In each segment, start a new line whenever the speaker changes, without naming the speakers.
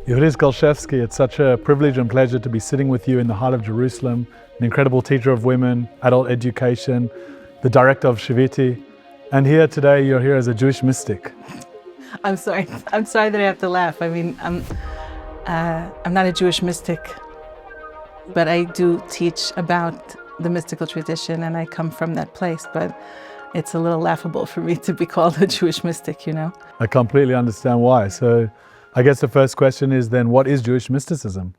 Yehudis Golshevsky, it's such a privilege and pleasure to be sitting with you in the heart of Jerusalem, an incredible teacher of women, adult education, the director of Shiviti, and here today you're here as a Jewish mystic.
I'm sorry that I have to laugh. I mean, I'm not a Jewish mystic, but I do teach about the mystical tradition and I come from that place, but it's a little laughable for me to be called a Jewish mystic, you know?
I completely understand why. So I guess the first question is then, what is Jewish mysticism?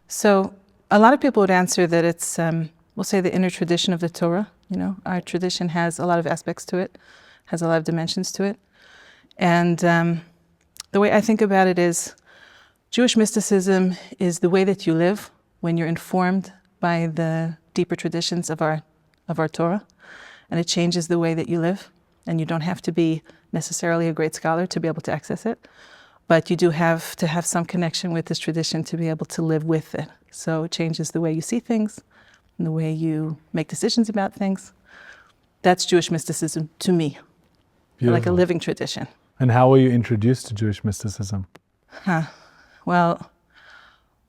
So a lot of people would answer that it's, we'll say, the inner tradition of the Torah. You know, our tradition has a lot of aspects to it, has a lot of dimensions to it. And the way I think about it is, Jewish mysticism is the way that you live when you're informed by the deeper traditions of our Torah, and it changes the way that you live. And you don't have to be necessarily a great scholar to be able to access it, but you do have to have some connection with this tradition to be able to live with it. So it changes the way you see things, and the way you make decisions about things. That's Jewish mysticism to me. Beautiful. Like a living tradition.
And how were you introduced to Jewish mysticism?
Well,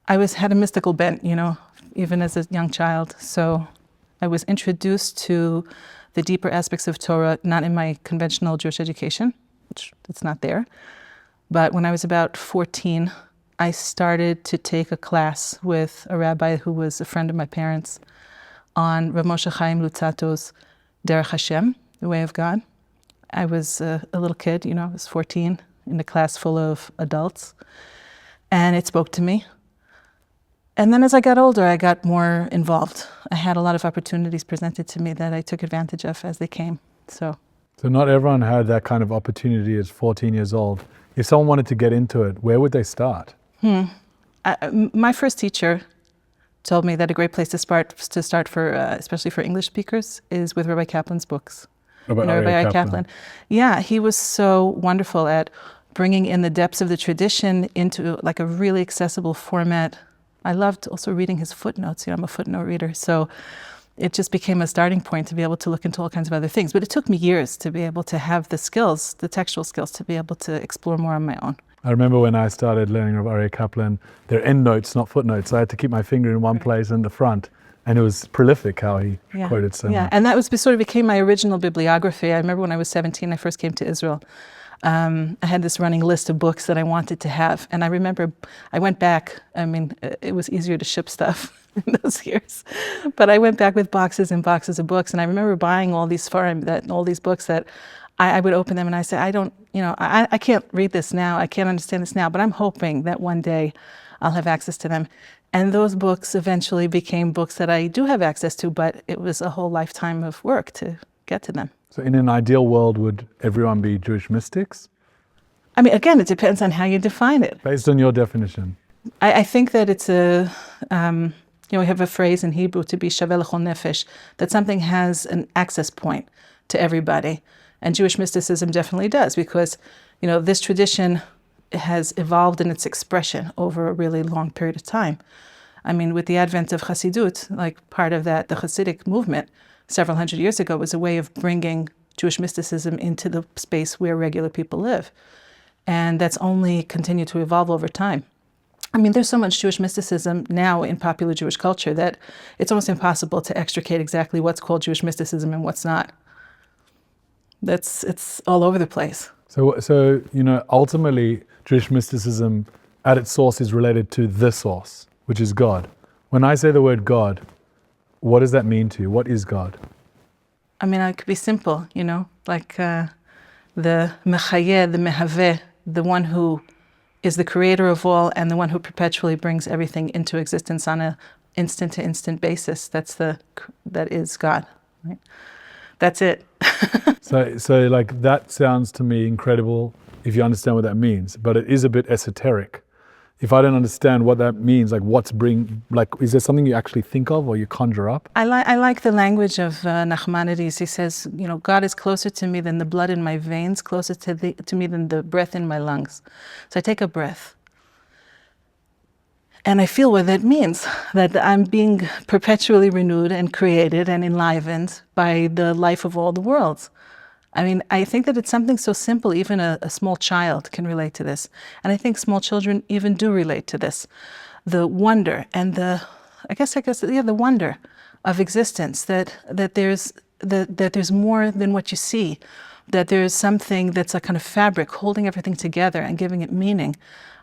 I had a mystical bent, you know, even as a young child. So I was introduced to the deeper aspects of Torah, not in my conventional Jewish education, which it's not there. But when I was about 14, I started to take a class with a rabbi who was a friend of my parents on Rav Moshe Chaim Luzzato's Derech Hashem, the way of God. I was a little kid, you know, I was 14, in a class full of adults, and it spoke to me. And then as I got older, I got more involved. I had a lot of opportunities presented to me that I took advantage of as they came. So
not everyone had that kind of opportunity at 14 years old. If someone wanted to get into it, where would they start?
My first teacher told me that a great place to start for, especially for English speakers, is with Rabbi Kaplan's books. Rabbi Kaplan. Yeah, he was so wonderful at bringing in the depths of the tradition into like a really accessible format. I loved also reading his footnotes. You know, I'm a footnote reader, so it just became a starting point to be able to look into all kinds of other things. But it took me years to be able to have the skills, the textual skills, to be able to explore more on my own.
I remember when I started learning of Rabbi Kaplan, they're endnotes, not footnotes. I had to keep my finger in one place in the front. And it was prolific how he quoted so much.
Yeah, and that was sort of became my original bibliography. I remember when I was 17, I first came to Israel. I had this running list of books that I wanted to have. And I remember I went back. I mean, it was easier to ship stuff in those years. But I went back with boxes and boxes of books. And I remember buying all these books that I would open them and I say, I can't read this now. I can't understand this now. But I'm hoping that one day I'll have access to them. And those books eventually became books that I do have access to, but it was a whole lifetime of work to get to them.
So in an ideal world, would everyone be Jewish mystics?
I mean, again, it depends on how you define it.
Based on your definition.
I think that it's we have a phrase in Hebrew, to be shaveh l'chol nefesh, that something has an access point to everybody. And Jewish mysticism definitely does, because, you know, this tradition has evolved in its expression over a really long period of time. I mean, with the advent of Chassidut, like part of that, the Hasidic movement several hundred years ago was a way of bringing Jewish mysticism into the space where regular people live. And that's only continued to evolve over time. I mean, there's so much Jewish mysticism now in popular Jewish culture that it's almost impossible to extricate exactly what's called Jewish mysticism and what's not. It's all over the place.
So you know, ultimately, Jewish mysticism at its source is related to the source, which is God. When I say the word God, what does that mean to you? What is God?
I mean, it could be simple, you know, like the mechayeh, the mehaveh, the one who is the creator of all and the one who perpetually brings everything into existence on an instant-to-instant basis. That is God, right? That's it.
So like that sounds to me incredible if you understand what that means, but it is a bit esoteric. If I don't understand what that means, like is there something you actually think of or you conjure up?
I like the language of Nachmanides. He says, you know, God is closer to me than the blood in my veins, closer to me than the breath in my lungs. So I take a breath. And I feel what that means, that I'm being perpetually renewed and created and enlivened by the life of all the worlds. I mean, I think that it's something so simple, even a small child can relate to this. And I think small children even do relate to this. The wonder and the wonder of existence, that there's more than what you see, that there's something that's a kind of fabric holding everything together and giving it meaning.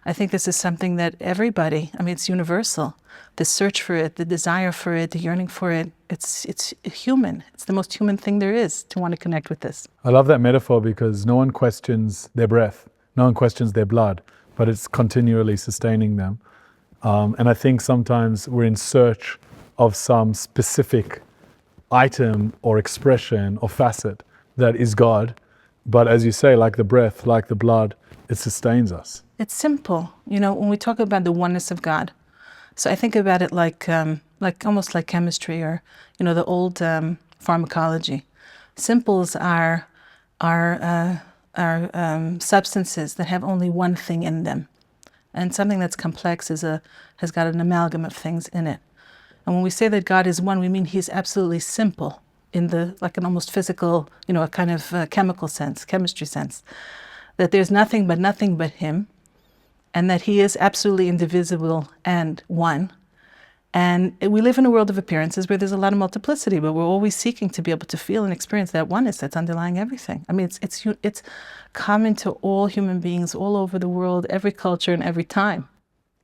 I think this is something that everybody, I mean, it's universal. The search for it, the desire for it, the yearning for it, it's human. It's the most human thing there is to want to connect with this.
I love that metaphor because no one questions their breath, no one questions their blood, but it's continually sustaining them. And I think sometimes we're in search of some specific item or expression or facet that is God. But as you say, like the breath, like the blood, it sustains us.
It's simple. You know, when we talk about the oneness of God, so I think about it like almost like chemistry or, you know, the old pharmacology. Simples are substances that have only one thing in them. And something that's complex has got an amalgam of things in it. And when we say that God is one, we mean he's absolutely simple in like an almost physical, you know, a kind of chemical sense, chemistry sense. That there's nothing but him, and that he is absolutely indivisible and one. And we live in a world of appearances where there's a lot of multiplicity, but we're always seeking to be able to feel and experience that oneness that's underlying everything. I mean, it's common to all human beings all over the world, every culture and every time.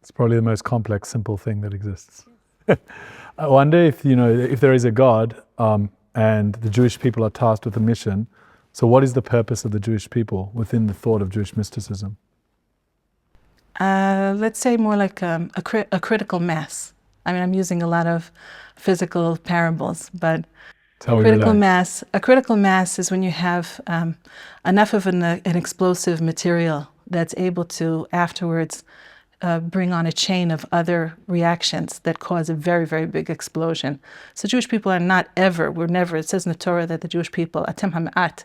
It's probably the most complex, simple thing that exists. I wonder if, you know, if there is a God and the Jewish people are tasked with a mission. So what is the purpose of the Jewish people within the thought of Jewish mysticism?
Let's say more like a critical mass. I mean, I'm using a lot of physical parables, but a critical mass is when you have enough of an explosive material that's able to afterwards bring on a chain of other reactions that cause a very, very big explosion. So Jewish people are we're never, it says in the Torah that the Jewish people, atem hama'at,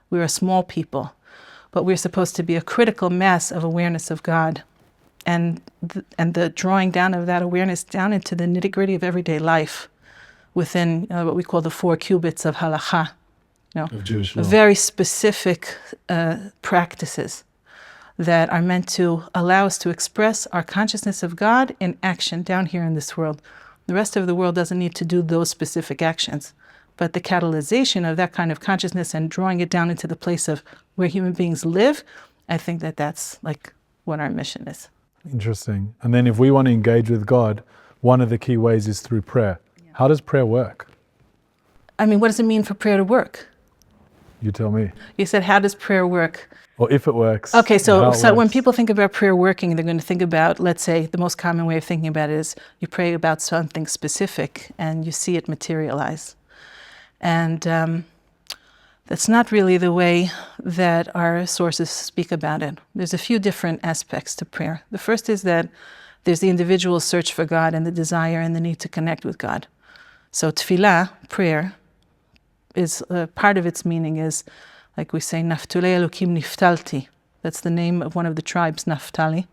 we're a small people, but we're supposed to be a critical mass of awareness of God. And the drawing down of that awareness down into the nitty-gritty of everyday life within what we call the 4 cubits of halakha, you know,
of Jewish law.
Very specific practices that are meant to allow us to express our consciousness of God in action down here in this world. The rest of the world doesn't need to do those specific actions, but the catalyzation of that kind of consciousness and drawing it down into the place of where human beings live, I think that that's like what our mission is.
Interesting. And then if we want to engage with God, one of the key ways is through prayer. Yeah. How does prayer work?
I mean, what does it mean for prayer to work?
You tell me.
You said, how does prayer work?
Or if it works.
Okay, so when people think about prayer working, they're going to think about, let's say, the most common way of thinking about it is you pray about something specific and you see it materialize. And that's not really the way that our sources speak about it. There's a few different aspects to prayer. The first is that there's the individual search for God and the desire and the need to connect with God. So tefillah, prayer, is part of its meaning is, like we say, Naftulei Elokim Niftalti. That's the name of one of the tribes, Naphtali.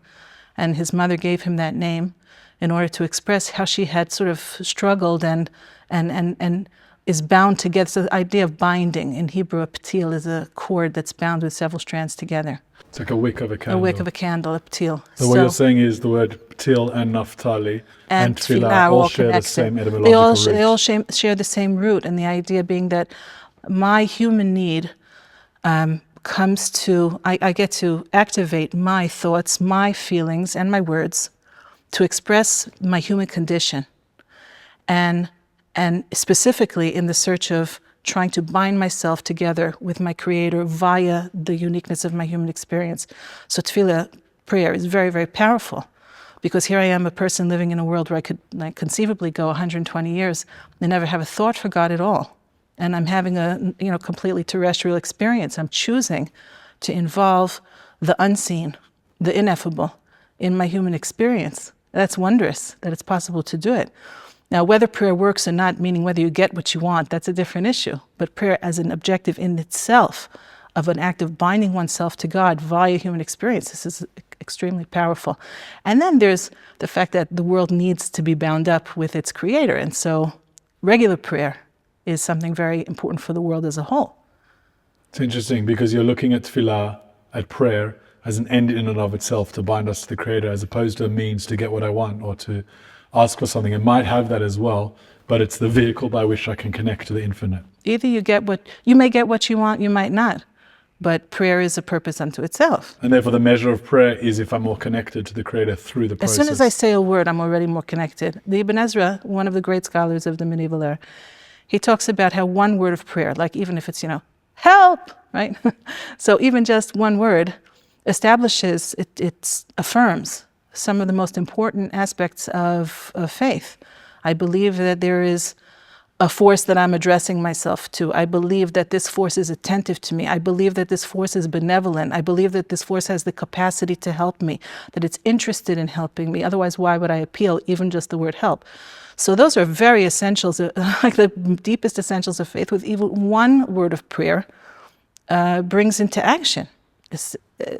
And his mother gave him that name in order to express how she had sort of struggled and is bound together. So the idea of binding, in Hebrew, a ptil is a cord that's bound with several strands together.
It's like a wick of a candle.
A wick of a candle, a ptil.
So what you're saying is the word ptil and Naphtali and tefillah all share the same etymological root.
They all share the same root, and the idea being that my human need comes to, I get to activate my thoughts, my feelings, and my words to express my human condition. And specifically in the search of trying to bind myself together with my Creator via the uniqueness of my human experience. So tefillah, prayer, is very, very powerful, because here I am, a person living in a world where I could conceivably go 120 years and never have a thought for God at all. And I'm having a completely terrestrial experience. I'm choosing to involve the unseen, the ineffable, in my human experience. That's wondrous that it's possible to do it. Now, whether prayer works or not, meaning whether you get what you want, that's a different issue. But prayer as an objective in itself of an act of binding oneself to God via human experience, this is extremely powerful. And then there's the fact that the world needs to be bound up with its Creator. And so regular prayer is something very important for the world as a whole.
It's interesting because you're looking at tefillah, at prayer, as an end in and of itself to bind us to the Creator, as opposed to a means to get what I want or to ask for something. It might have that as well, but it's the vehicle by which I can connect to the infinite.
Either you may get what you want, you might not. But prayer is a purpose unto itself.
And therefore the measure of prayer is if I'm more connected to the Creator through the process.
As soon as I say a word, I'm already more connected. The Ibn Ezra, one of the great scholars of the medieval era, he talks about how one word of prayer, like even if it's, help, right? So even just one word establishes, it affirms some of the most important aspects of faith. I believe that there is a force that I'm addressing myself to. I believe that this force is attentive to me. I believe that this force is benevolent. I believe that this force has the capacity to help me, that it's interested in helping me. Otherwise, why would I appeal even just the word help? So those are very essentials, like the deepest essentials of faith, with even one word of prayer brings into action.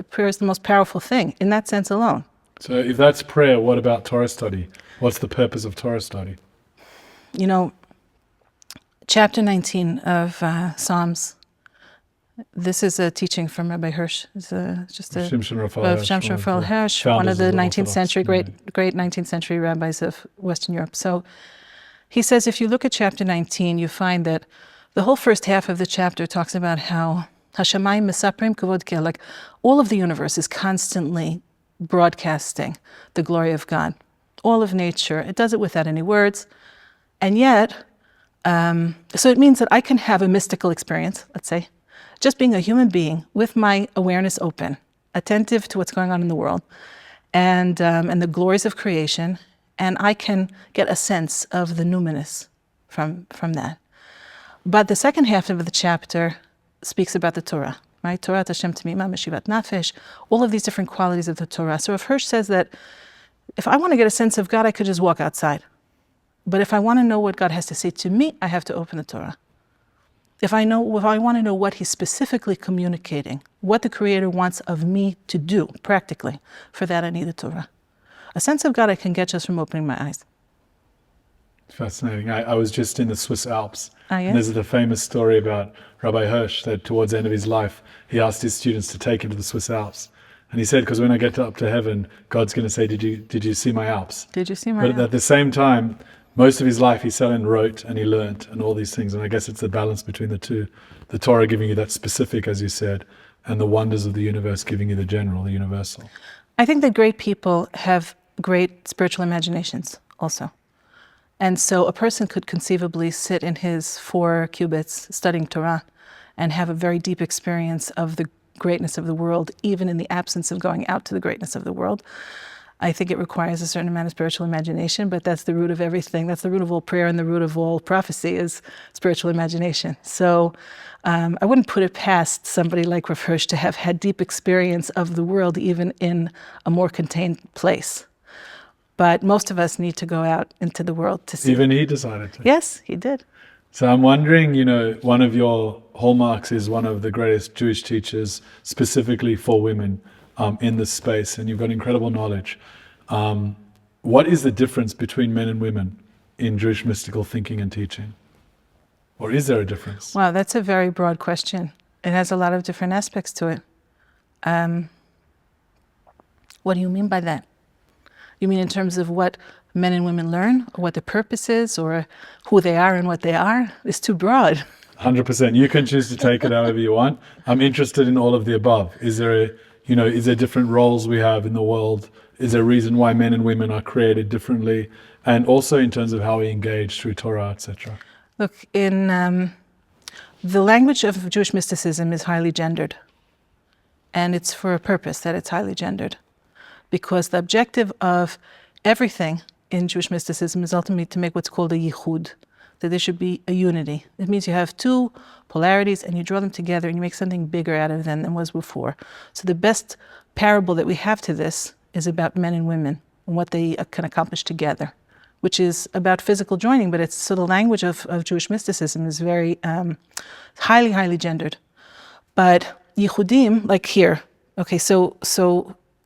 Prayer is the most powerful thing in that sense alone.
So if that's prayer, what about Torah study? What's the purpose of Torah study?
Chapter 19 of Psalms. This is a teaching from Rabbi Hirsch. It's
Shimshon Raphael
Hirsch, one of the 19th century, great 19th century rabbis of Western Europe. So he says, if you look at chapter 19, you find that the whole first half of the chapter talks about how Hashamayim Mesaprim Kavod Kel, like all of the universe is constantly broadcasting the glory of God. All of nature, it does it without any words. And yet, so it means that I can have a mystical experience, let's say, just being a human being with my awareness open, attentive to what's going on in the world, and the glories of creation, and I can get a sense of the numinous from that. But the second half of the chapter speaks about the Torah, right? Torah Hashem Tamima, Meshivat Nafesh, all of these different qualities of the Torah. So if Hirsch says that if I want to get a sense of God, I could just walk outside. But if I want to know what God has to say to me, I have to open the Torah. If I want to know what He's specifically communicating, what the Creator wants of me to do practically, for that I need the Torah. A sense of God I can get just from opening my eyes.
Fascinating. I was just in the Swiss Alps.
Ah, yes?
And there's the famous story about Rabbi Hirsch that towards the end of his life, he asked his students to take him to the Swiss Alps. And he said, because when I get up to heaven, God's going to say, did you see my Alps?
Did you see my Alps?
But at the same time, most of his life he sat and wrote and he learnt and all these things. And I guess it's the balance between the two. The Torah giving you that specific, as you said, and the wonders of the universe giving you the general, the universal.
I think that great people have great spiritual imaginations also. And so a person could conceivably sit in his 4 cubits studying Torah and have a very deep experience of the greatness of the world, even in the absence of going out to the greatness of the world. I think it requires a certain amount of spiritual imagination, but that's the root of everything. That's the root of all prayer and the root of all prophecy is spiritual imagination. So I wouldn't put it past somebody like Rav Hirsch to have had deep experience of the world, even in a more contained place. But most of us need to go out into the world to see.
Even he decided to.
Yes, he did.
So I'm wondering, one of your hallmarks is one of the greatest Jewish teachers specifically for women in this space, and you've got incredible knowledge. What is the difference between men and women in Jewish mystical thinking and teaching? Or is there a difference?
Wow, that's a very broad question. It has a lot of different aspects to it. What do you mean by that? You mean in terms of what men and women learn, or what the purpose is, or who they are and what they are? It's too broad.
100%. You can choose to take it however you want. I'm interested in all of the above. Is there different roles we have in the world? Is there a reason why men and women are created differently? And also in terms of how we engage through Torah, etc.
Look, in the language of Jewish mysticism is highly gendered. And it's for a purpose that it's highly gendered. Because the objective of everything in Jewish mysticism is ultimately to make what's called a yichud, that there should be a unity. It means you have 2 polarities and you draw them together and you make something bigger out of them than was before. So the best parable that we have to this is about men and women and what they can accomplish together, which is about physical joining, but so the language of Jewish mysticism is very highly, highly gendered. But yichudim, like here, okay, so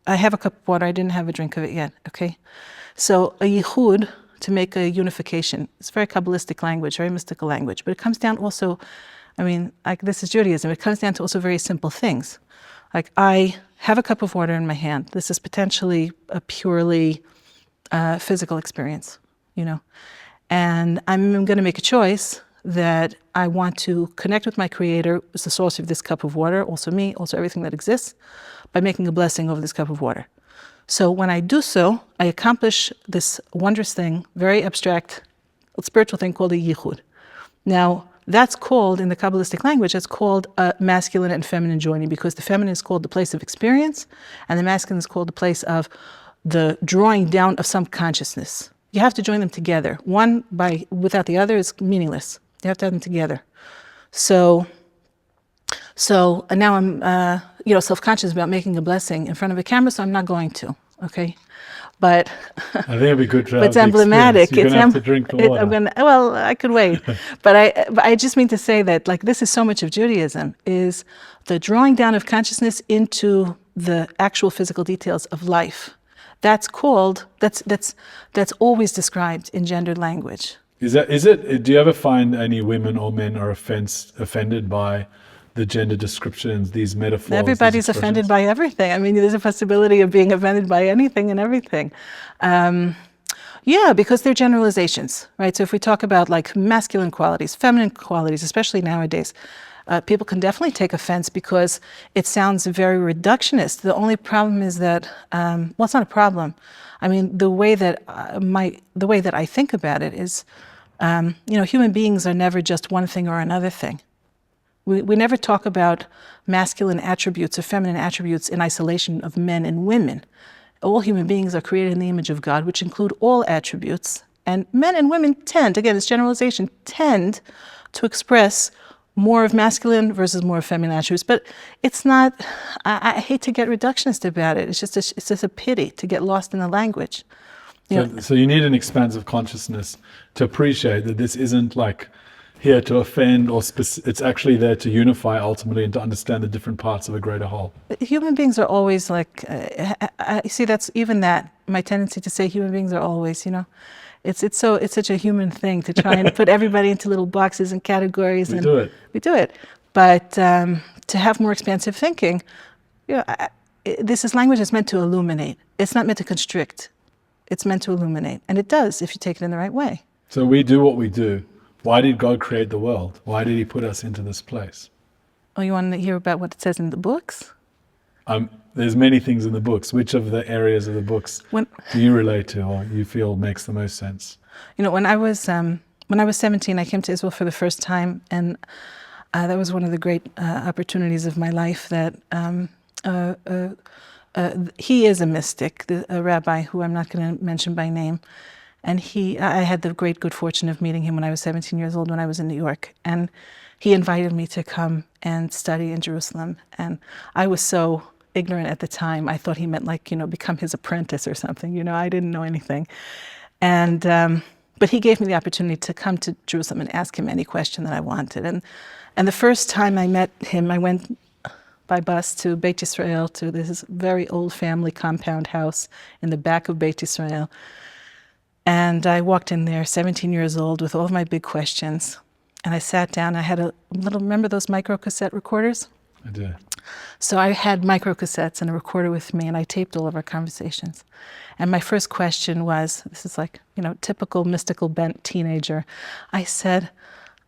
I have a cup of water, I didn't have a drink of it yet, okay? So a yichud, to make a unification, it's very Kabbalistic language, very mystical language, but it comes down also, I mean, like this is Judaism. It comes down to also very simple things. Like I have a cup of water in my hand. This is potentially a purely physical experience, you know. And I'm going to make a choice that I want to connect with my Creator, who's the source of this cup of water, also me, also everything that exists, by making a blessing over this cup of water. So when I do so, I accomplish this wondrous thing, very abstract, spiritual thing called a yichud. Now, that's called, in the Kabbalistic language, it's called a masculine and feminine joining, because the feminine is called the place of experience, and the masculine is called the place of the drawing down of some consciousness. You have to join them together. One without the other is meaningless. You have to have them together. So and now I'm self-conscious about making a blessing in front of a camera, so I'm not going to. Okay, but
I think it'd be good to have
it's emblematic.
You're gonna have to drink the water.
I could wait, but I just mean to say that like this is so much of Judaism is the drawing down of consciousness into the actual physical details of life. That's always described in gendered language.
Is it? Do you ever find any women or men are offended by the gender descriptions, these metaphors?
Everybody's offended by everything. I mean, there's a possibility of being offended by anything and everything. Yeah, because they're generalizations, right? So if we talk about like masculine qualities, feminine qualities, especially nowadays, people can definitely take offense because it sounds very reductionist. The only problem is that, it's not a problem. I mean, the way that I think about it is, human beings are never just one thing or another thing. We never talk about masculine attributes or feminine attributes in isolation of men and women. All human beings are created in the image of God, which include all attributes. And men and women tend, again, it's generalization, tend to express more of masculine versus more of feminine attributes. But it's not, I hate to get reductionist about it. It's just a pity to get lost in the language.
So you need an expansive consciousness to appreciate that this isn't like here to offend or it's actually there to unify ultimately and to understand the different parts of a greater whole.
Human beings are always like, see, that's even that, my tendency to say human beings are always, it's such a human thing to try and put everybody into little boxes and categories.
We do it.
But to have more expansive thinking, this is language that's meant to illuminate. It's not meant to constrict. It's meant to illuminate. And it does if you take it in the right way.
So we do what we do. Why did God create the world? Why did he put us into this place?
Oh, you want to hear about what it says in the books?
There's many things in the books. Which of the areas of the books do you relate to or you feel makes the most sense?
When I was 17, I came to Israel for the first time, and that was one of the great opportunities of my life. That he is a mystic, a rabbi who I'm not going to mention by name. And I had the great good fortune of meeting him when I was 17 years old when I was in New York. And he invited me to come and study in Jerusalem. And I was so ignorant at the time. I thought he meant become his apprentice or something. I didn't know anything. And but he gave me the opportunity to come to Jerusalem and ask him any question that I wanted. And the first time I met him, I went by bus to Beit Yisrael, to this very old family compound house in the back of Beit Yisrael. And I walked in there, 17 years old, with all of my big questions. And I sat down. I had remember those micro-cassette recorders?
I do.
So I had micro-cassettes and a recorder with me, and I taped all of our conversations. And my first question was, this is like, typical mystical bent teenager. I said,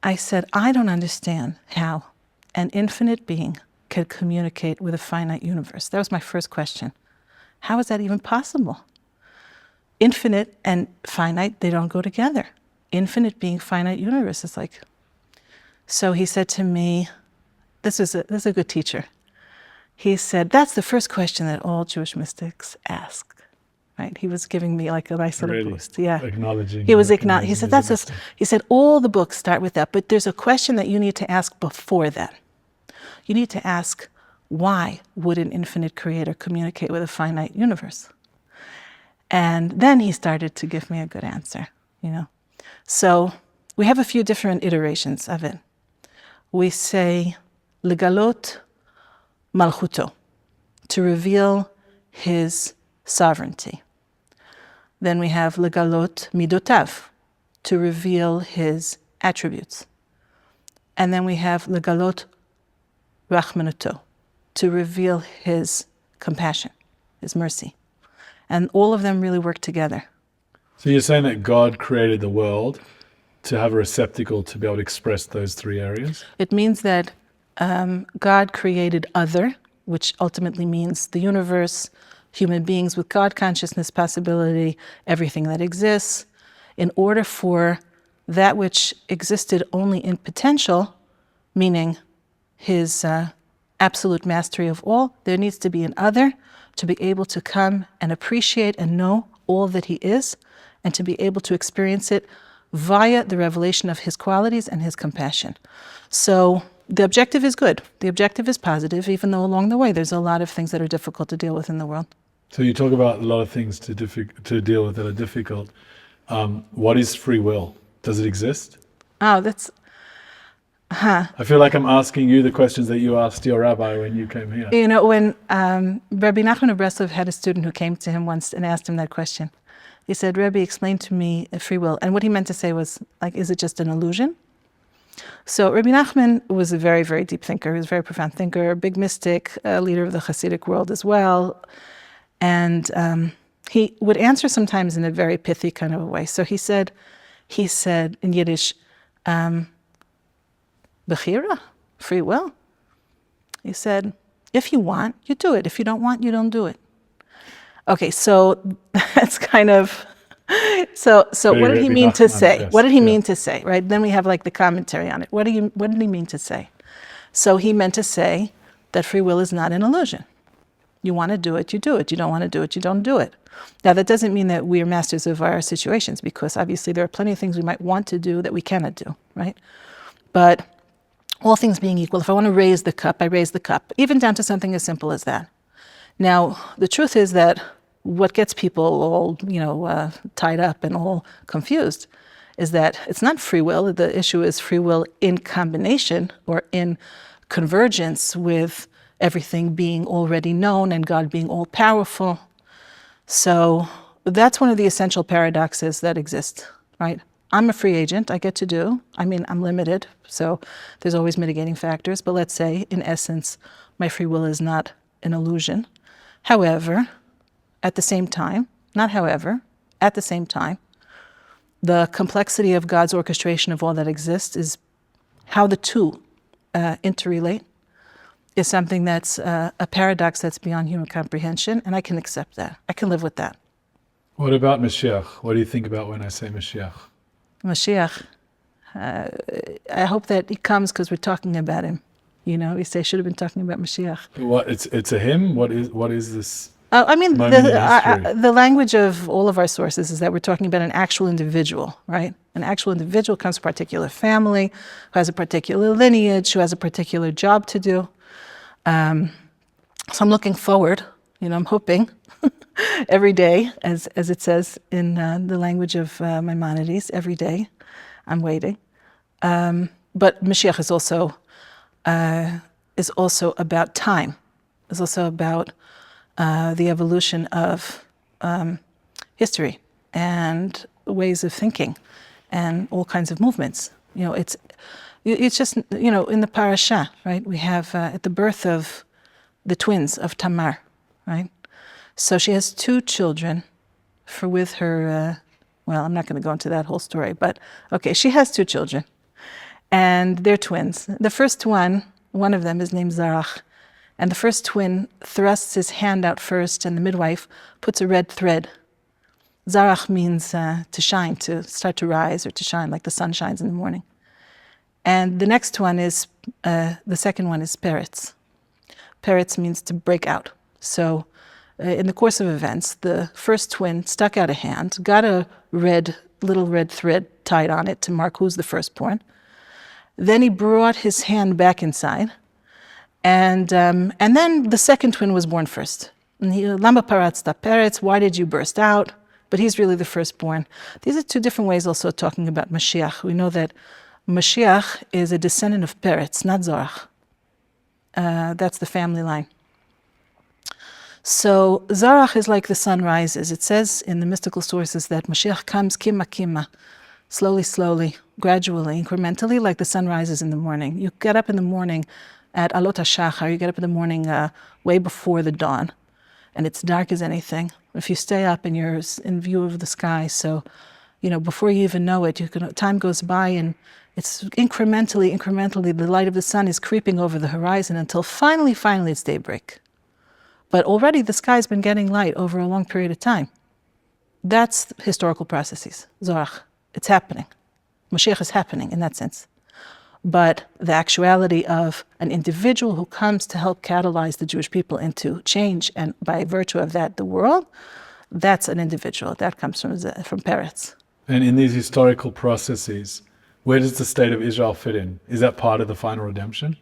I don't understand how an infinite being could communicate with a finite universe. That was my first question. How is that even possible? Infinite and finite, they don't go together. Infinite being, finite universe is like. So he said to me, this is a good teacher. He said, that's the first question that all Jewish mystics ask. Right? He was giving me like a nice little boost. Yeah.
Acknowledging.
He was acknowledging. He said, he said, all the books start with that, but there's a question that you need to ask before that. You need to ask, why would an infinite creator communicate with a finite universe? And then he started to give me a good answer, So we have a few different iterations of it. We say, legalot malchuto, to reveal his sovereignty. Then we have legalot midotav, to reveal his attributes. And then we have legalot rachmanuto, to reveal his compassion, his mercy. And all of them really work together.
So you're saying that God created the world to have a receptacle to be able to express those three areas?
It means that God created other, which ultimately means the universe, human beings with God consciousness possibility, everything that exists, in order for that which existed only in potential, meaning his absolute mastery of all, there needs to be an other to be able to come and appreciate and know all that he is, and to be able to experience it via the revelation of his qualities and his compassion. So the objective is good. The objective is positive, even though along the way there's a lot of things that are difficult to deal with in the world.
So you talk about a lot of things to deal with that are difficult. What is free will? Does it exist?
Oh, that's...
I feel like I'm asking you the questions that you asked your rabbi when you came here.
You know, when Rabbi Nachman of Breslov had a student who came to him once and asked him that question. He said, Rebbe, explain to me free will. And what he meant to say was, like, is it just an illusion? So Rabbi Nachman was a very, very deep thinker. He was a very profound thinker, a big mystic, a leader of the Hasidic world as well. And he would answer sometimes in a very pithy kind of a way. So he said in Yiddish, Bechira, free will. He said, if you want, you do it. If you don't want, you don't do it. Okay, so that's kind of, so what did he mean to say?
Yes,
What did he mean to say, right? Then we have like the commentary on it. What did he mean to say? So he meant to say that free will is not an illusion. You want to do it, you do it. You don't want to do it, you don't do it. Now, that doesn't mean that we are masters of our situations, because obviously there are plenty of things we might want to do that we cannot do, right? But all things being equal, if I want to raise the cup, I raise the cup, even down to something as simple as that. Now, the truth is that what gets people all, tied up and all confused is that it's not free will. The issue is free will in combination or in convergence with everything being already known and God being all-powerful. So that's one of the essential paradoxes that exist, right? I'm a free agent. I get to do. I'm limited, so there's always mitigating factors. But let's say, in essence, my free will is not an illusion. However, at the same time, the complexity of God's orchestration of all that exists is how the two interrelate is something that's a paradox that's beyond human comprehension, and I can accept that. I can live with that.
What about Mashiach? What do you think about when I say Mashiach?
Mashiach, I hope that he comes because we're talking about him. We say should have been talking about Mashiach.
What? It's a him? What is this?
The language of all of our sources is that we're talking about an actual individual, right? An actual individual comes from a particular family, who has a particular lineage, who has a particular job to do. So I'm looking forward, I'm hoping every day, as it says in the language of Maimonides, every day I'm waiting. But Mashiach is also about time. It's also about the evolution of history and ways of thinking and all kinds of movements. It's just, in the parasha, right? We have at the birth of the twins of Tamar, right? So she has two children with her, I'm not going to go into that whole story, but okay, she has two children and they're twins. The first one of them is named Zarach. And the first twin thrusts his hand out first, and the midwife puts a red thread. Zarach means to shine, to start to rise or to shine, like the sun shines in the morning. And the next one is, the second one is Peretz. Peretz means to break out. So in the course of events, the first twin stuck out a hand, got a little red thread tied on it to mark who's the firstborn. Then he brought his hand back inside. And then the second twin was born first. And Lama Paratzta Peretz, why did you burst out? But he's really the firstborn. These are two different ways also talking about Mashiach. We know that Mashiach is a descendant of Peretz, not Zorach. That's the family line. So Zarach is like the sun rises. It says in the mystical sources that Mashiach comes kima kima, slowly, slowly, gradually, incrementally, like the sun rises in the morning. You get up in the morning at Alot HaShachar, you get up in the morning way before the dawn, and it's dark as anything. If you stay up and you're in view of the sky, so, before you even know it, time goes by and it's incrementally, the light of the sun is creeping over the horizon until finally it's daybreak. But already the sky's been getting light over a long period of time. That's historical processes. Zorach. It's happening. Mashiach is happening in that sense. But the actuality of an individual who comes to help catalyze the Jewish people into change, and by virtue of that, the world, that's an individual. That comes from Peretz.
And in these historical processes, where does the state of Israel fit in? Is that part of the final redemption?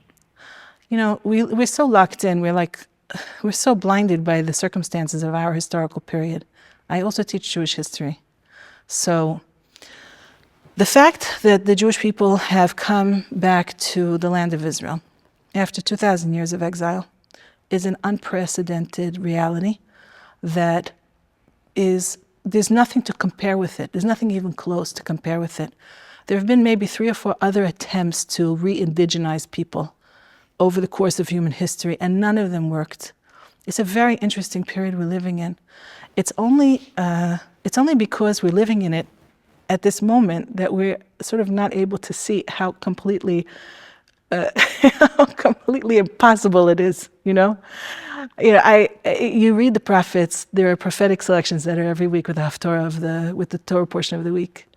We're so locked in. We're so blinded by the circumstances of our historical period. I also teach Jewish history. So the fact that the Jewish people have come back to the land of Israel after 2,000 years of exile is an unprecedented reality that there's nothing to compare with it. There's nothing even close to compare with it. There have been maybe 3 or 4 other attempts to re-indigenize people over the course of human history, and none of them worked. It's a very interesting period we're living in. It's only because we're living in it at this moment that we're sort of not able to see how completely impossible it is. You read the prophets. There are prophetic selections that are every week with the Haftorah with the Torah portion of the week,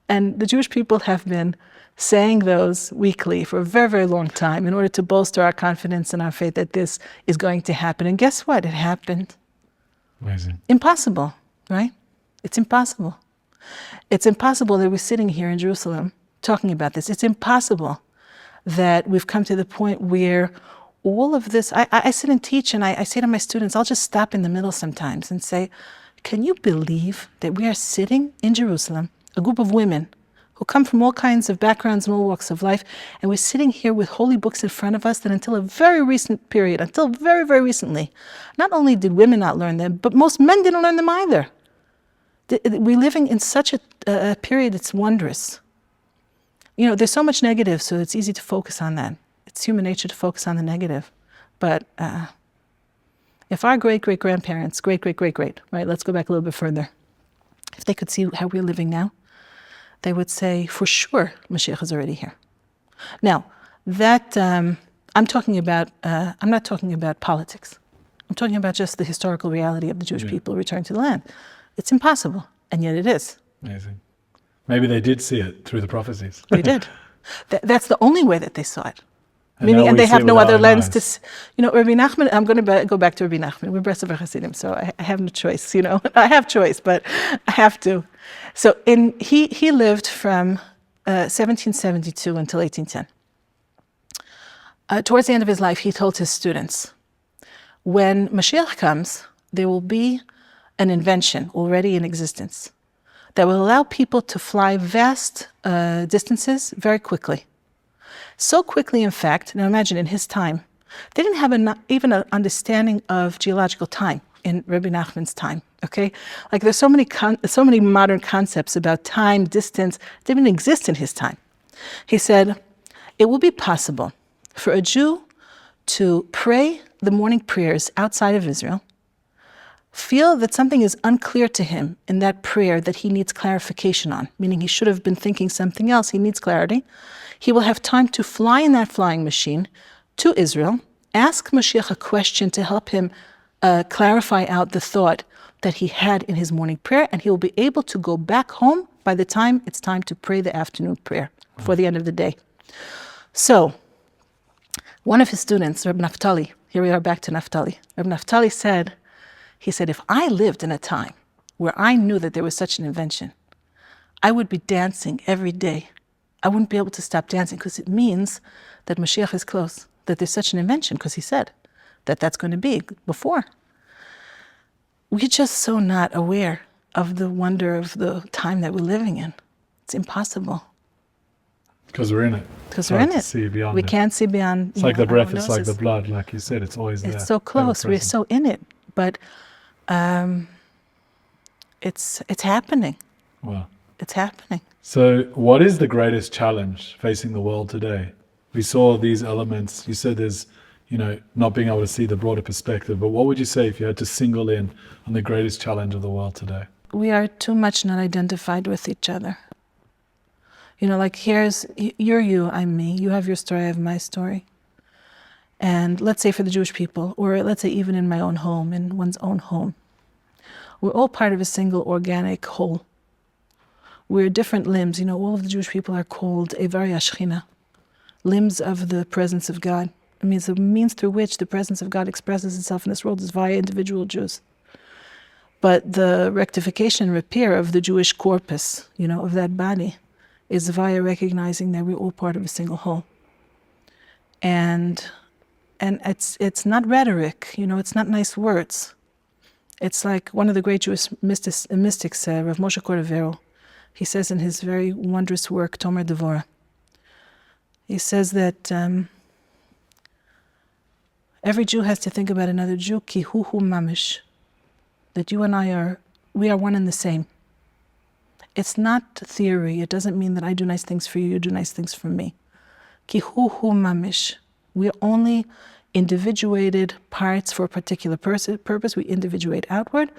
and the Jewish people have been saying those weekly for a very, very long time in order to bolster our confidence and our faith that this is going to happen. And guess what? It happened.
Amazing.
Impossible, right? It's impossible. It's impossible that we're sitting here in Jerusalem talking about this. It's impossible that we've come to the point where all of this, I sit and teach, and I say to my students, I'll just stop in the middle sometimes and say, can you believe that we are sitting in Jerusalem, a group of women who come from all kinds of backgrounds and all walks of life, and we're sitting here with holy books in front of us that until a very recent period, until very, very recently, not only did women not learn them, but most men didn't learn them either. We're living in such a period that's wondrous. There's so much negative, so it's easy to focus on that. It's human nature to focus on the negative. But if our great-great-grandparents, great, right, let's go back a little bit further, if they could see how we're living now, they would say, for sure, Mashiach is already here. Now, that I'm not talking about politics. I'm talking about just the historical reality of the Jewish people returning to the land. It's impossible, and yet it is. Amazing.
Maybe they did see it through the prophecies.
They did. That's the only way that they saw it. And they have no other lens to, Rabbi Nachman, I'm going to go back to Rabbi Nachman. We're Breslov Hasidim, so I have no choice, I have choice, but I have to. So he lived from 1772 until 1810. Towards the end of his life, he told his students, when Mashiach comes, there will be an invention already in existence that will allow people to fly vast distances very quickly. So quickly, in fact, now imagine in his time, they didn't have even an understanding of geological time in Rabbi Nachman's time, okay? Like there's so many modern concepts about time, distance, they didn't exist in his time. He said, it will be possible for a Jew to pray the morning prayers outside of Israel, feel that something is unclear to him in that prayer that he needs clarification on, meaning he should have been thinking something else, he needs clarity. He will have time to fly in that flying machine to Israel, ask Mashiach a question to help him clarify out the thought that he had in his morning prayer, and he will be able to go back home by the time it's time to pray the afternoon prayer before the end of the day. So, one of his students, Reb Naftali, here we are back to Naftali. Reb Naftali said, if I lived in a time where I knew that there was such an invention, I would be dancing every day. I wouldn't be able to stop dancing because it means that Mashiach is close, that there's such an invention, because he said that that's going to be before. We're just so not aware of the wonder of the time that we're living in. It's impossible.
Because we're in it.
Because we're in it.
See beyond
we
it.
Can't see beyond.
It's like the breath, it's like the blood, like you said, it's always there.
It's so close, we're so in it. But it's happening.
Wow.
it's happening.
So what is the greatest challenge facing the world today? We saw these elements. You said there's, not being able to see the broader perspective, but what would you say if you had to single in on the greatest challenge of the world today?
We are too much not identified with each other. Like you're you, I'm me. You have your story, I have my story. And let's say for the Jewish people, or let's say even in my own home, in one's own home, we're all part of a single organic whole. We're different limbs. All of the Jewish people are called Eivarei Hashchina, limbs of the presence of God. It means the means through which the presence of God expresses itself in this world is via individual Jews. But the rectification and repair of the Jewish corpus, of that body, is via recognizing that we're all part of a single whole. And it's not rhetoric, it's not nice words. It's like one of the great Jewish mystics, Rav Moshe Cordovero, he says in his very wondrous work, Tomer Devorah, he says that every Jew has to think about another Jew, ki hu mamish, that you and I we are one and the same. It's not theory. It doesn't mean that I do nice things for you, you do nice things for me. Ki hu mamish. We're only individuated parts for a particular purpose. We individuate outward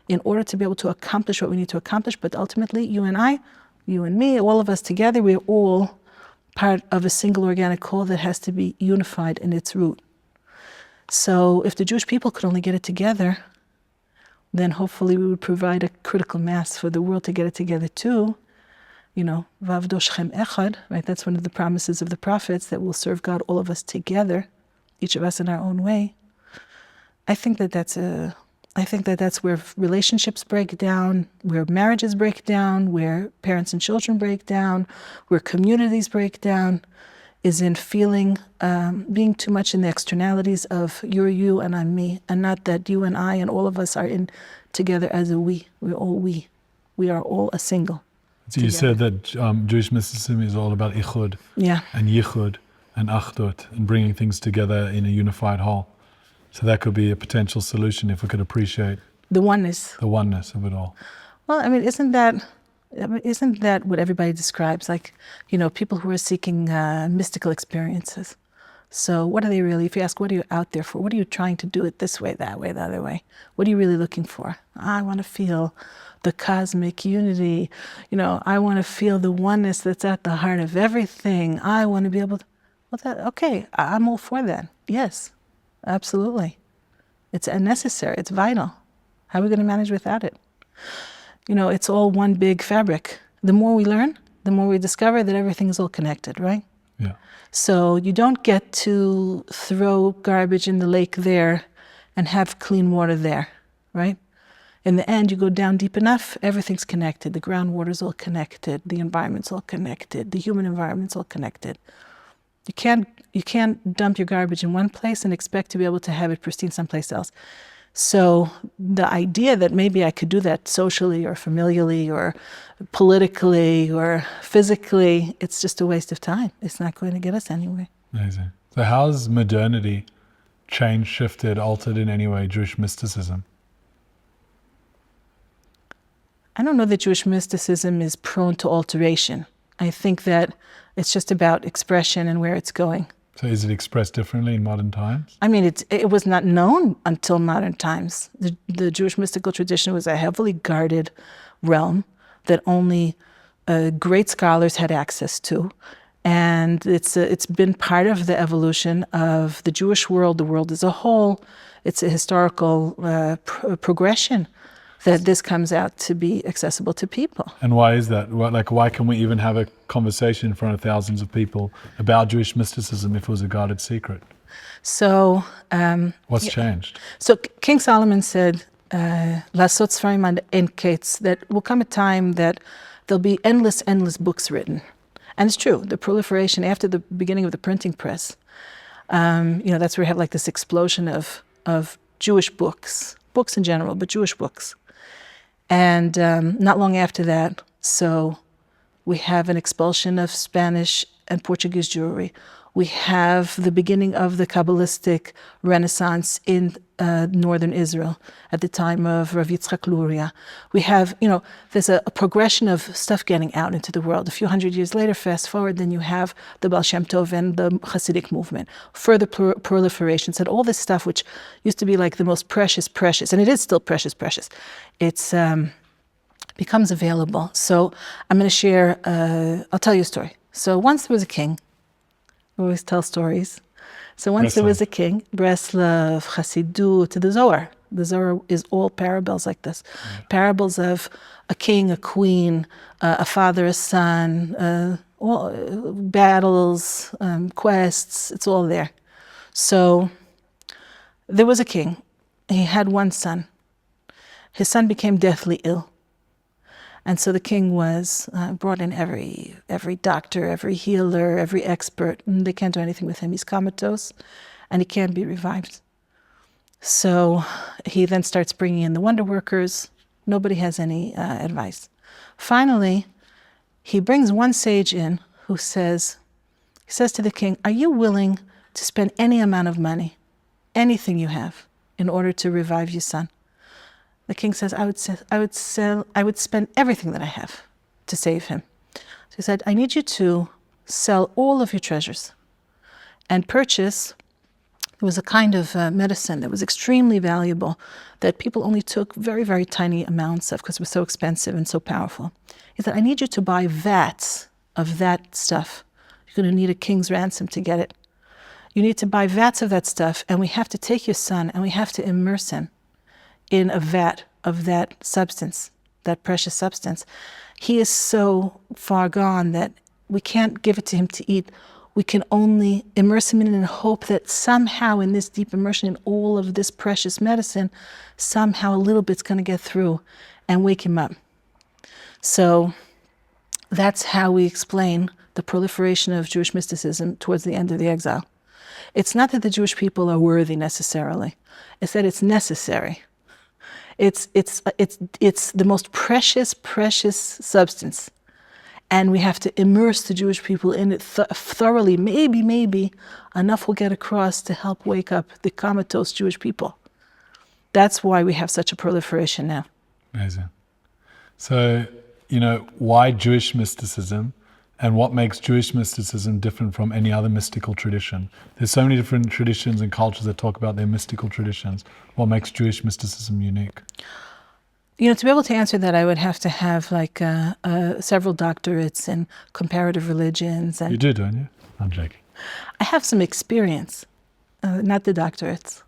in order to be able to accomplish what we need to accomplish. But ultimately, you and I, you and me, all of us together, we're all part of a single organic whole that has to be unified in its root. So if the Jewish people could only get it together, then hopefully we would provide a critical mass for the world to get it together too. Vavdo Shem Echad, right? That's one of the promises of the prophets, that we'll serve God, all of us together, each of us in our own way. I think that that's where relationships break down, where marriages break down, where parents and children break down, where communities break down, is in feeling, being too much in the externalities of you're you and I'm me, and not that you and I and all of us are in together as a we. We're all we. We are all a single.
So you said that Jewish mysticism is all about ichud and yichud and achdut and bringing things together in a unified whole. So that could be a potential solution if we could appreciate
the oneness
of it all.
Well, isn't that what everybody describes? Like, people who are seeking mystical experiences. So what are they really, if you ask, what are you out there for? What are you trying to do it this way, that way, the other way? What are you really looking for? I want to feel the cosmic unity. I want to feel the oneness that's at the heart of everything. I want to be able to, okay, I'm all for that. Yes, absolutely. It's necessary, it's vital. How are we going to manage without it? It's all one big fabric. The more we learn, the more we discover that everything is all connected, right?
Yeah.
So you don't get to throw garbage in the lake there and have clean water there, right? In the end, you go down deep enough, everything's connected. The groundwater's all connected. The environment's all connected. The human environment's all connected. You can't dump your garbage in one place and expect to be able to have it pristine someplace else. So the idea that maybe I could do that socially or familially or politically or physically, it's just a waste of time. It's not going to get us anywhere.
Amazing. So how's modernity changed, shifted, altered in any way Jewish mysticism?
I don't know that Jewish mysticism is prone to alteration. I think that it's just about expression and where it's going.
So is it expressed differently in modern times?
It was not known until modern times. The Jewish mystical tradition was a heavily guarded realm that only great scholars had access to. And it's been part of the evolution of the Jewish world, the world as a whole. It's a historical progression that this comes out to be accessible to people.
And why is that? Why can we even have a conversation in front of thousands of people about Jewish mysticism if it was a guarded secret?
So
what's changed?
So King Solomon said, "Lasot sfarim ad ein ketz," that will come a time that there'll be endless books written. And it's true. The proliferation after the beginning of the printing press, that's where we have like this explosion of Jewish books in general, but Jewish books. And not long after that, so we have an expulsion of Spanish and Portuguese Jewry. We have the beginning of the Kabbalistic Renaissance in northern Israel at the time of Rav Yitzchak Luria. We have, there's a progression of stuff getting out into the world. A few hundred years later, fast forward, then you have the Baal Shem Tov and the Hasidic movement, further proliferation. So all this stuff, which used to be like the most precious, and it is still precious, it's becomes available. So I'm going to share, I'll tell you a story. So once there was a king. We always tell stories. So once there was a king, Breslov, Chassidut, to the Zohar. The Zohar is all parables like this. Yeah. Parables of a king, a queen, a father, a son, all, battles, quests, it's all there. So there was a king. He had one son. His son became deathly ill. And so the king was brought in every doctor, every healer, every expert, and they can't do anything with him. He's comatose, and he can't be revived. So he then starts bringing in the wonder workers. Nobody has any advice. Finally, he brings one sage in who says to the king, "Are you willing to spend any amount of money, anything you have, in order to revive your son?" The king says, I would spend everything that I have to save him. So he said, "I need you to sell all of your treasures and purchase." It was a kind of medicine that was extremely valuable that people only took very, very tiny amounts of because it was so expensive and so powerful. He said, "I need you to buy vats of that stuff. You're going to need a king's ransom to get it. You need to buy vats of that stuff, and we have to take your son and we have to immerse him in a vat of that substance, that precious substance. He is so far gone that we can't give it to him to eat. We can only immerse him in hope that somehow in this deep immersion in all of this precious medicine, somehow a little bit's going to get through and wake him up." So that's how we explain the proliferation of Jewish mysticism towards the end of the exile. It's not that the Jewish people are worthy necessarily. It's that it's necessary. It's the most precious substance. And we have to immerse the Jewish people in it thoroughly. Maybe enough will get across to help wake up the comatose Jewish people. That's why we have such a proliferation now.
Amazing. So, why Jewish mysticism, and what makes Jewish mysticism different from any other mystical tradition? There's so many different traditions and cultures that talk about their mystical traditions. What makes Jewish mysticism unique?
To be able to answer that, I would have to have several doctorates in comparative religions. And
you do, don't you? I'm joking.
I have some experience, not the doctorates.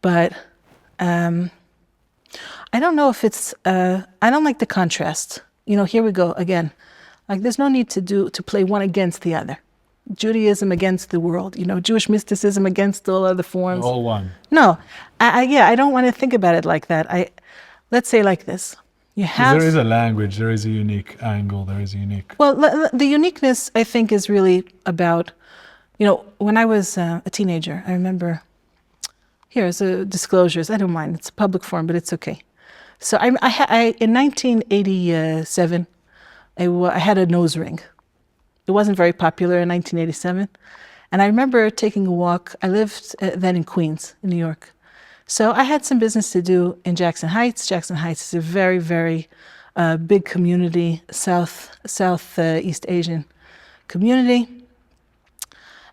But I don't know if it's, I don't like the contrast. Here we go again. Like there's no need to play one against the other. Judaism against the world, Jewish mysticism against all other forms.
All one.
No, I don't want to think about it like that. Let's say like this.
There is a language, there is a unique angle, there is a unique...
Well, the uniqueness, I think, is really about, when I was a teenager, I remember, here's disclosures, I don't mind, it's a public forum, but it's okay. So in 1987, I had a nose ring. It wasn't very popular in 1987. And I remember taking a walk. I lived then in Queens, in New York. So I had some business to do in Jackson Heights. Jackson Heights is a very, very big community, Southeast Asian community.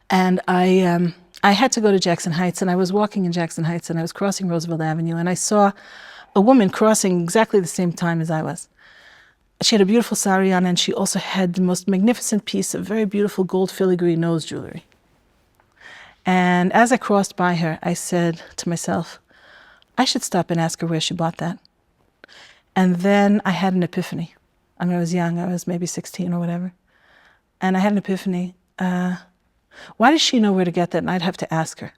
And I had to go to Jackson Heights, and I was walking in Jackson Heights, and I was crossing Roosevelt Avenue, and I saw a woman crossing exactly the same time as I was. She had a beautiful sari on, and she also had the most magnificent piece of very beautiful gold filigree nose jewelry. And as I crossed by her, I said to myself, I should stop and ask her where she bought that. And then I had an epiphany. I was young, I was maybe 16 or whatever. And I had an epiphany. Why does she know where to get that? And I'd have to ask her.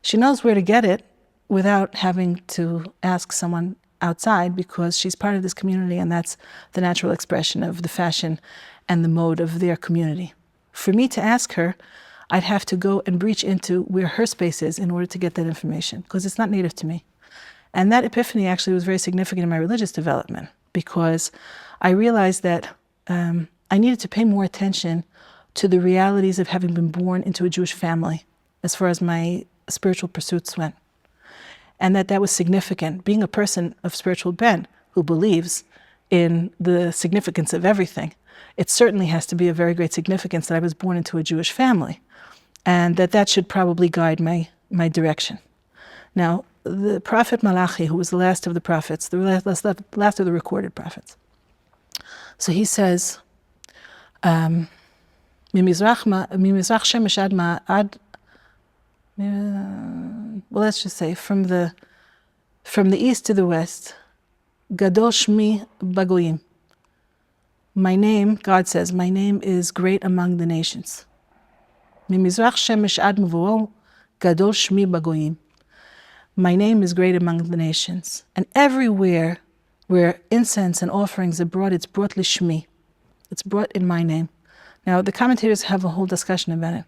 She knows where to get it without having to ask someone outside, because she's part of this community, and that's the natural expression of the fashion and the mode of their community. For me to ask her, I'd have to go and breach into where her space is in order to get that information, because it's not native to me. And that epiphany actually was very significant in my religious development, because I realized that I needed to pay more attention to the realities of having been born into a Jewish family as far as my spiritual pursuits went. And that was significant. Being a person of spiritual bent who believes in the significance of everything, it certainly has to be a very great significance that I was born into a Jewish family, and that should probably guide my direction. Now, the prophet Malachi, who was the last of the prophets, the last of the recorded prophets, so he says, "Mimizrach shemesh ad ma'ad." Well, let's just say from the east to the west, Gadol Shmi Bagoyim. My name, God says, my name is great among the nations. Mimizrach shemesh ad mavoro, Gadol Shmi Bagoyim. My name is great among the nations. And everywhere where incense and offerings are brought, it's brought lishmi. It's brought in my name. Now, the commentators have a whole discussion about it.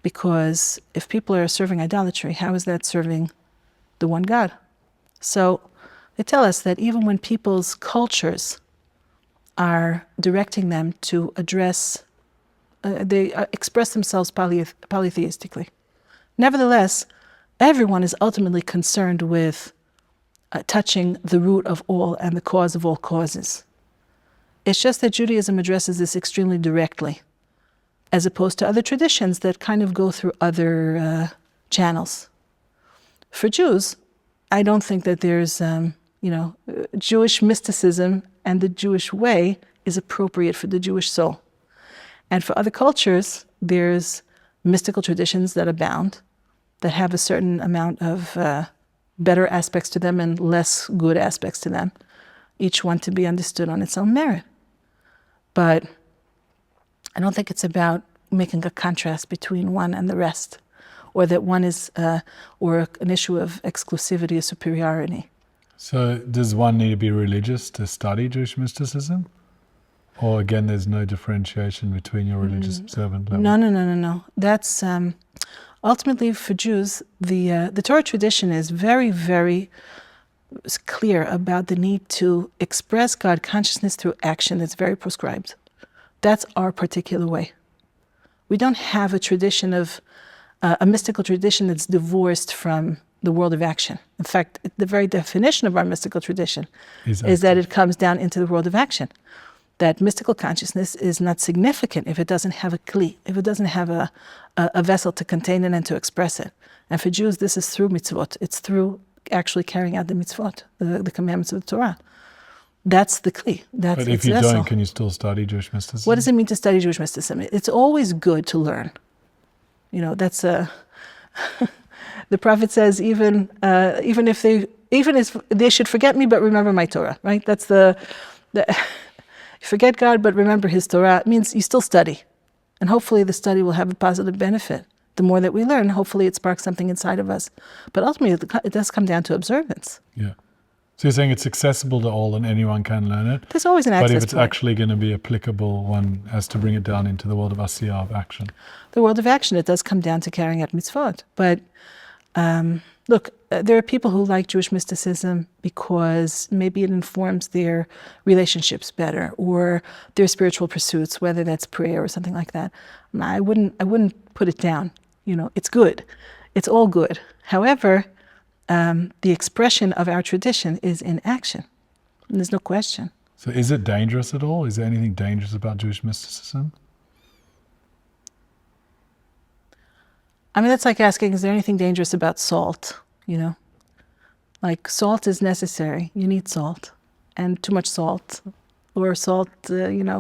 Because if people are serving idolatry, how is that serving the one God? So they tell us that even when people's cultures are directing them to address, they express themselves polytheistically. Nevertheless, everyone is ultimately concerned with touching the root of all and the cause of all causes. It's just that Judaism addresses this extremely directly, as opposed to other traditions that kind of go through other channels. For Jews, I don't think that there's, Jewish mysticism and the Jewish way is appropriate for the Jewish soul. And for other cultures, there's mystical traditions that abound, that have a certain amount of better aspects to them and less good aspects to them, each one to be understood on its own merit. But I don't think it's about making a contrast between one and the rest, or that one is, or an issue of exclusivity or superiority.
So does one need to be religious to study Jewish mysticism? Or again, there's no differentiation between your religious observant level?
No. That's, ultimately for Jews, the Torah tradition is very, very clear about the need to express God consciousness through action that's very prescribed. That's our particular way. We don't have a tradition of, a mystical tradition that's divorced from the world of action. In fact, the very definition of our mystical tradition is that it comes down into the world of action. That mystical consciousness is not significant if it doesn't have a kli, if it doesn't have a vessel to contain it and to express it. And for Jews, this is through mitzvot. It's through actually carrying out the mitzvot, the commandments of the Torah. That's the kli. That's
but if you don't, can you still study Jewish mysticism?
What does it mean to study Jewish mysticism? It's always good to learn. That's a... The prophet says even if they should forget me but remember my Torah, right? That's the forget God but remember his Torah. It means you still study. And hopefully the study will have a positive benefit. The more that we learn, hopefully it sparks something inside of us. But ultimately it does come down to observance.
Yeah. So you're saying it's accessible to all and anyone can learn it?
There's always an access
point. But if it's
point.
actually going to be applicable, one has to bring it down into the world of asiyah, of action.
The world of action, it does come down to carrying out mitzvot. But look, there are people who like Jewish mysticism because maybe it informs their relationships better or their spiritual pursuits, whether that's prayer or something like that. I wouldn't put it down. It's good. It's all good. However, the expression of our tradition is in action. And there's no question.
So is it dangerous at all? Is there anything dangerous about Jewish mysticism?
I mean, that's like asking, is there anything dangerous about salt? Like salt is necessary. You need salt. And too much salt, or salt, is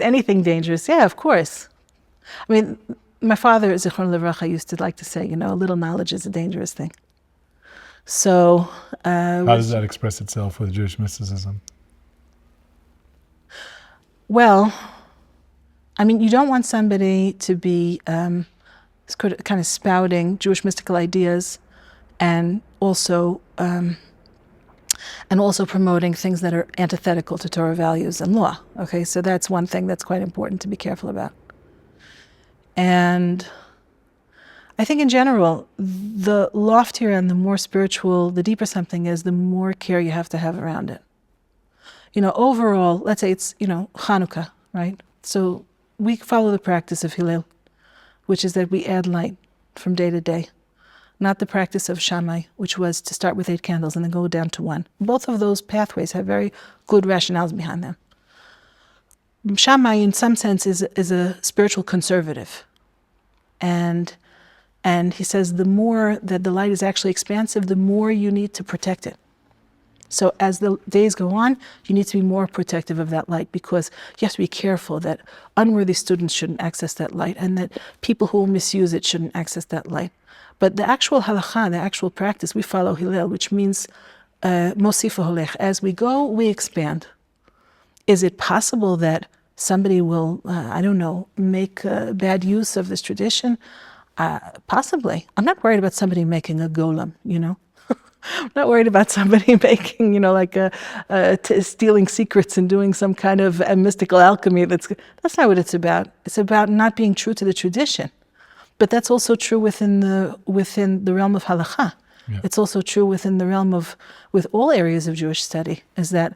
anything dangerous? Yeah, of course. I mean, my father, Zichron Levracha, used to like to say, a little knowledge is a dangerous thing. So... how
does that express itself with Jewish mysticism?
Well, I mean, you don't want somebody to be kind of spouting Jewish mystical ideas and also promoting things that are antithetical to Torah values and law. Okay, so that's one thing that's quite important to be careful about. And I think in general, the loftier and the more spiritual, the deeper something is, the more care you have to have around it. Overall, let's say it's, Hanukkah, right? So we follow the practice of Hillel, which is that we add light from day to day, not the practice of Shammai, which was to start with 8 candles and then go down to 1. Both of those pathways have very good rationales behind them. Shammai, in some sense, is a spiritual conservative. And he says the more that the light is actually expansive, the more you need to protect it. So as the days go on, you need to be more protective of that light, because you have to be careful that unworthy students shouldn't access that light, and that people who will misuse it shouldn't access that light. But the actual halakha, the actual practice, we follow Hillel, which means mosifa holech. As we go, we expand. Is it possible that somebody will, make bad use of this tradition? Possibly. I'm not worried about somebody making a golem, I'm not worried about somebody making, stealing secrets and doing some kind of mystical alchemy. That's not what it's about. It's about not being true to the tradition. But that's also true within the realm of halakha. Yeah. It's also true within the realm with all areas of Jewish study, is that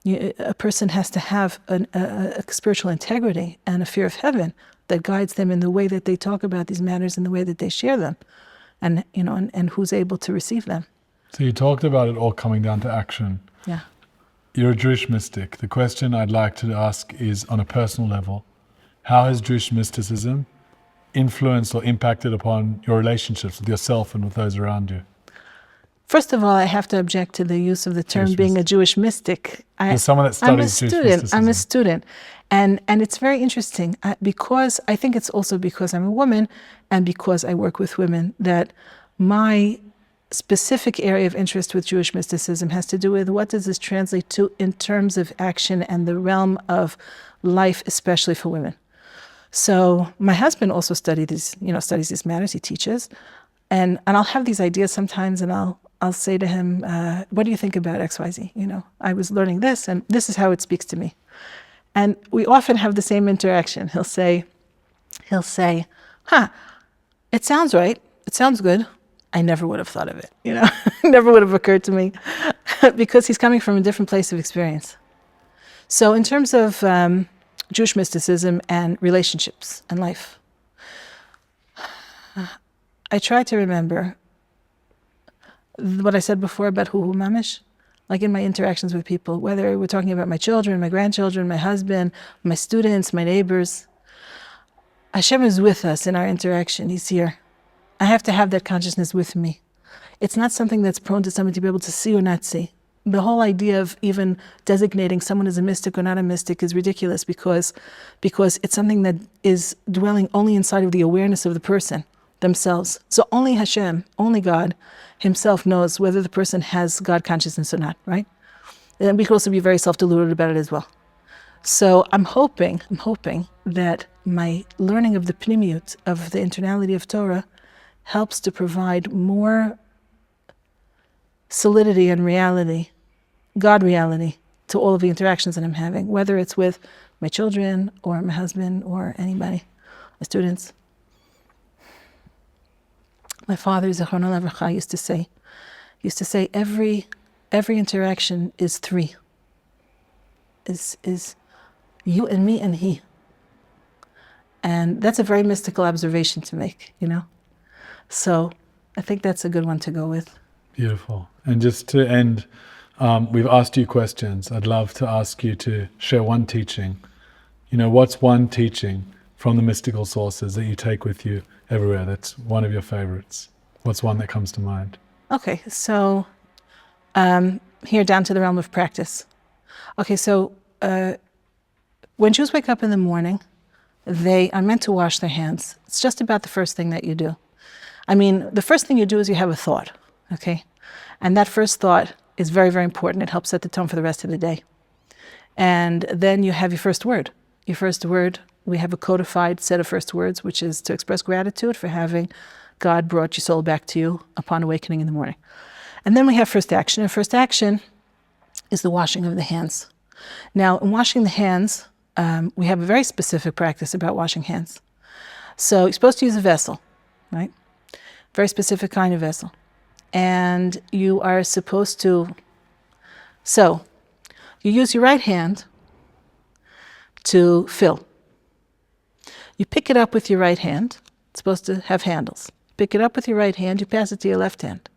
a person has to have a spiritual integrity and a fear of heaven that guides them in the way that they talk about these matters and the way that they share them, and who's able to receive them.
So you talked about it all coming down to action.
Yeah.
You're a Jewish mystic. The question I'd like to ask is, on a personal level, how has Jewish mysticism influenced or impacted upon your relationships with yourself and with those around you?
First of all, I have to object to the use of the term
Jewish
being a Jewish mystic.
You're someone that studies Jewish mysticism.
I'm a student. And it's very interesting, because I think it's also because I'm a woman and because I work with women, that my specific area of interest with Jewish mysticism has to do with what does this translate to in terms of action and the realm of life, especially for women. So my husband also studies these matters. He teaches, and I'll have these ideas sometimes, and I'll say to him, "What do you think about X, Y, Z? I was learning this, and this is how it speaks to me." And we often have the same interaction. He'll say, "Huh, it sounds right. It sounds good. I never would have thought of it. Never would have occurred to me," because he's coming from a different place of experience. So in terms of Jewish mysticism and relationships and life, I try to remember what I said before about Hu Mamish, like in my interactions with people, whether we're talking about my children, my grandchildren, my husband, my students, my neighbors. Hashem is with us in our interaction. He's here. I have to have that consciousness with me. It's not something that's prone to somebody to be able to see or not see. The whole idea of even designating someone as a mystic or not a mystic is ridiculous, because it's something that is dwelling only inside of the awareness of the person themselves. So only Hashem, only God himself knows whether the person has God consciousness or not, right? And we could also be very self-deluded about it as well. So I'm hoping that my learning of the pnimiyut, of the internality of Torah, helps to provide more solidity and reality, God reality, to all of the interactions that I'm having, whether it's with my children or my husband or anybody, my students. My father, Zichrono Livracha, used to say every interaction is 3. Is you and me and he. And that's a very mystical observation to make, So I think that's a good one to go with.
Beautiful. And just to end, we've asked you questions. I'd love to ask you to share one teaching. What's one teaching from the mystical sources that you take with you everywhere that's one of your favorites? What's one that comes to mind?
Okay, so here down to the realm of practice. Okay, so when Jews wake up in the morning, they are meant to wash their hands. It's just about the first thing that you do. The first thing you do is you have a thought, okay? And that first thought is very, very important. It helps set the tone for the rest of the day. And then you have your first word. Your first word, we have a codified set of first words, which is to express gratitude for having God brought your soul back to you upon awakening in the morning. And then we have first action. And first action is the washing of the hands. Now, in washing the hands, we have a very specific practice about washing hands. So you're supposed to use a vessel, right? Very specific kind of vessel. And you are supposed to, so you use your right hand to fill, You pick it up with your right hand. It's supposed to have handles. Pick it up with your right hand, you pass it to your left hand.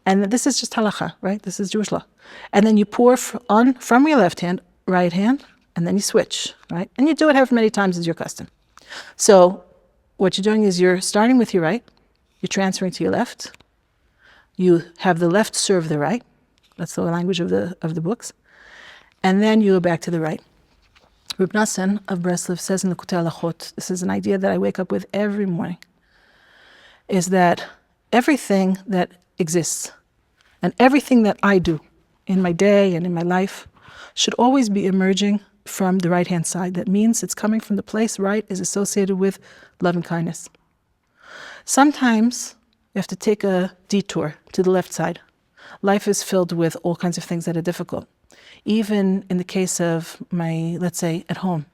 And this is just halacha, right? This is Jewish law. And then you pour on from your left hand, right hand, and then you switch, right? And you do it however many times as your custom. So what you're doing is you're starting with your right, you're transferring to your left, you have the left serve the right. That's the language of the books. And then you go back to the right. Reb Nassan of Breslov says in Likutei Halachot, this is an idea that I wake up with every morning, is that everything that exists and everything that I do in my day and in my life should always be emerging from the right-hand side. That means it's coming from the place right is associated with love and kindness. Sometimes you have to take a detour to the left side. Life is filled with all kinds of things that are difficult. Even in the case of let's say, at home,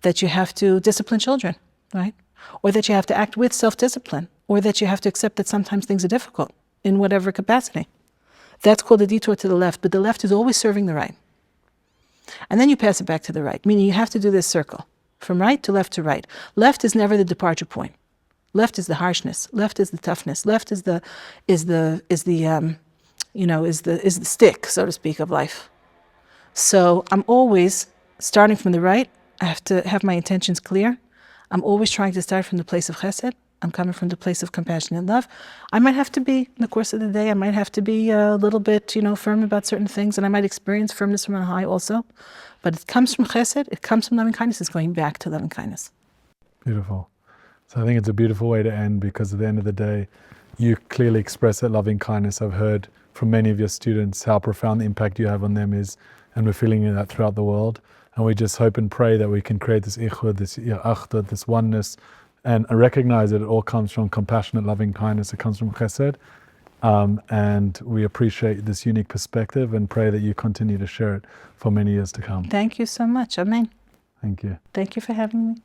that you have to discipline children, right? Or that you have to act with self-discipline, or that you have to accept that sometimes things are difficult in whatever capacity. That's called a detour to the left, but the left is always serving the right. And then you pass it back to the right, meaning you have to do this circle, from right to left to right. Left is never the departure point. Left is the harshness. Left is the toughness. Left is the stick, so to speak, of life. So I'm always starting from the right. I have to have my intentions clear. I'm always trying to start from the place of chesed. I'm coming from the place of compassion and love. I might have to be, in the course of the day, I might have to be a little bit, firm about certain things, and I might experience firmness from on high also. But it comes from chesed, it comes from loving kindness, it's going back to loving kindness.
Beautiful. So I think it's a beautiful way to end, because at the end of the day, you clearly express that loving kindness. I've heard from many of your students how profound the impact you have on them is, and we're feeling that throughout the world. And we just hope and pray that we can create this ichud, this achdut, this oneness, and recognize that it all comes from compassionate, loving kindness. It comes from chesed. And we appreciate this unique perspective and pray that you continue to share it for many years to come.
Thank you so much. Amen.
Thank you.
Thank you for having me.